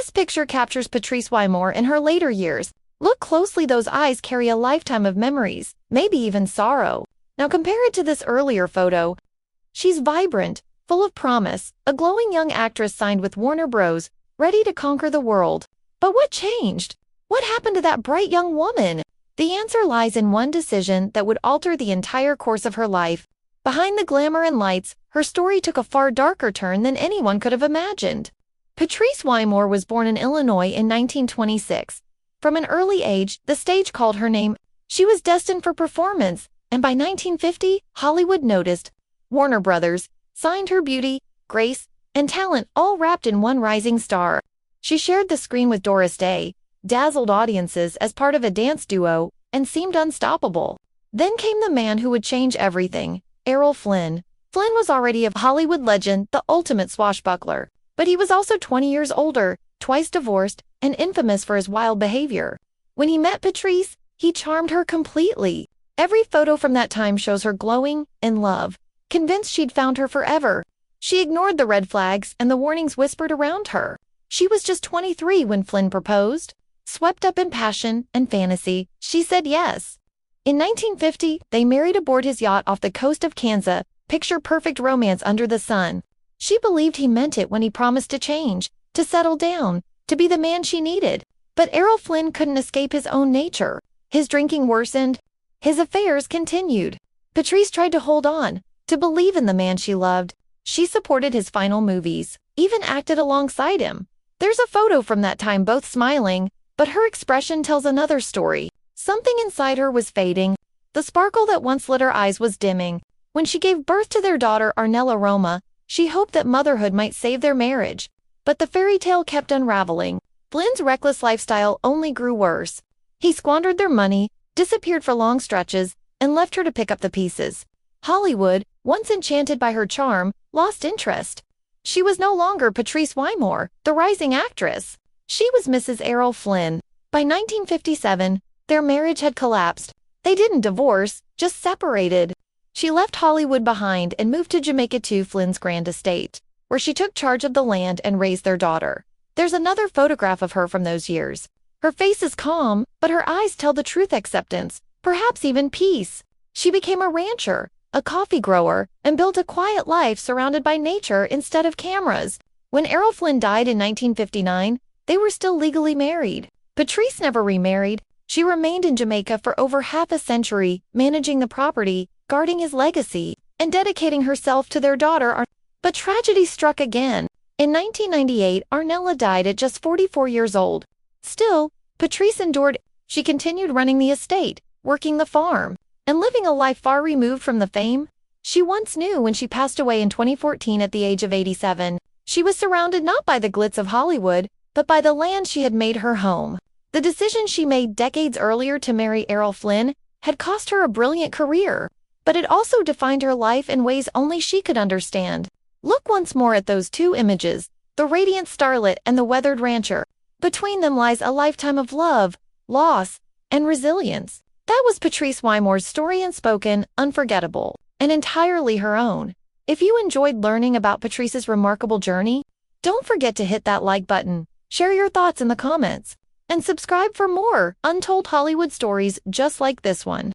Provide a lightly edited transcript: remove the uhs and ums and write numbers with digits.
This picture captures Patrice Wymore in her later years. Look closely, those eyes carry a lifetime of memories, maybe even sorrow. Now compare it to this earlier photo. She's vibrant, full of promise, a glowing young actress signed with Warner Bros., ready to conquer the world. But what changed? What happened to that bright young woman? The answer lies in one decision that would alter the entire course of her life. Behind the glamour and lights, her story took a far darker turn than anyone could have imagined. Patrice Wymore was born in Illinois in 1926. From an early age, the stage called her name. She was destined for performance, and by 1950, Hollywood noticed. Warner Brothers signed her beauty, grace, and talent all wrapped in one rising star. She shared the screen with Doris Day, dazzled audiences as part of a dance duo, and seemed unstoppable. Then came the man who would change everything, Errol Flynn. Flynn was already a Hollywood legend, the ultimate swashbuckler. But he was also 20 years older, twice divorced, and infamous for his wild behavior. When he met Patrice, he charmed her completely. Every photo from that time shows her glowing, in love, convinced she'd found her forever. She ignored the red flags and the warnings whispered around her. She was just 23 when Flynn proposed. Swept up in passion and fantasy, she said yes. In 1950, they married aboard his yacht off the coast of Kansas, picture-perfect romance under the sun. She believed he meant it when he promised to change, to settle down, to be the man she needed. But Errol Flynn couldn't escape his own nature. His drinking worsened. His affairs continued. Patrice tried to hold on, to believe in the man she loved. She supported his final movies, even acted alongside him. There's a photo from that time, both smiling, but her expression tells another story. Something inside her was fading. The sparkle that once lit her eyes was dimming. When she gave birth to their daughter Arnella Roma, she hoped that motherhood might save their marriage. But the fairy tale kept unraveling. Flynn's reckless lifestyle only grew worse. He squandered their money, disappeared for long stretches, and left her to pick up the pieces. Hollywood, once enchanted by her charm, lost interest. She was no longer Patrice Wymore, the rising actress. She was Mrs. Errol Flynn. By 1957, their marriage had collapsed. They didn't divorce, just separated. She left Hollywood behind and moved to Jamaica to Flynn's grand estate, where she took charge of the land and raised their daughter. There's another photograph of her from those years. Her face is calm, but her eyes tell the truth: acceptance, perhaps even peace. She became a rancher, a coffee grower, and built a quiet life surrounded by nature instead of cameras. When Errol Flynn died in 1959, they were still legally married. Patrice never remarried. She remained in Jamaica for over half a century, managing the property, guarding his legacy, and dedicating herself to their daughter. But tragedy struck again. In 1998, Arnella died at just 44 years old. Still, Patrice endured. She continued running the estate, working the farm, and living a life far removed from the fame she once knew. When she passed away in 2014 at the age of 87, she was surrounded not by the glitz of Hollywood, but by the land she had made her home. The decision she made decades earlier to marry Errol Flynn had cost her a brilliant career, but it also defined her life in ways only she could understand. Look once more at those two images, the radiant starlet and the weathered rancher. Between them lies a lifetime of love, loss, and resilience. That was Patrice Wymore's story, unspoken, unforgettable, and entirely her own. If you enjoyed learning about Patrice's remarkable journey, don't forget to hit that like button, share your thoughts in the comments, and subscribe for more untold Hollywood stories just like this one.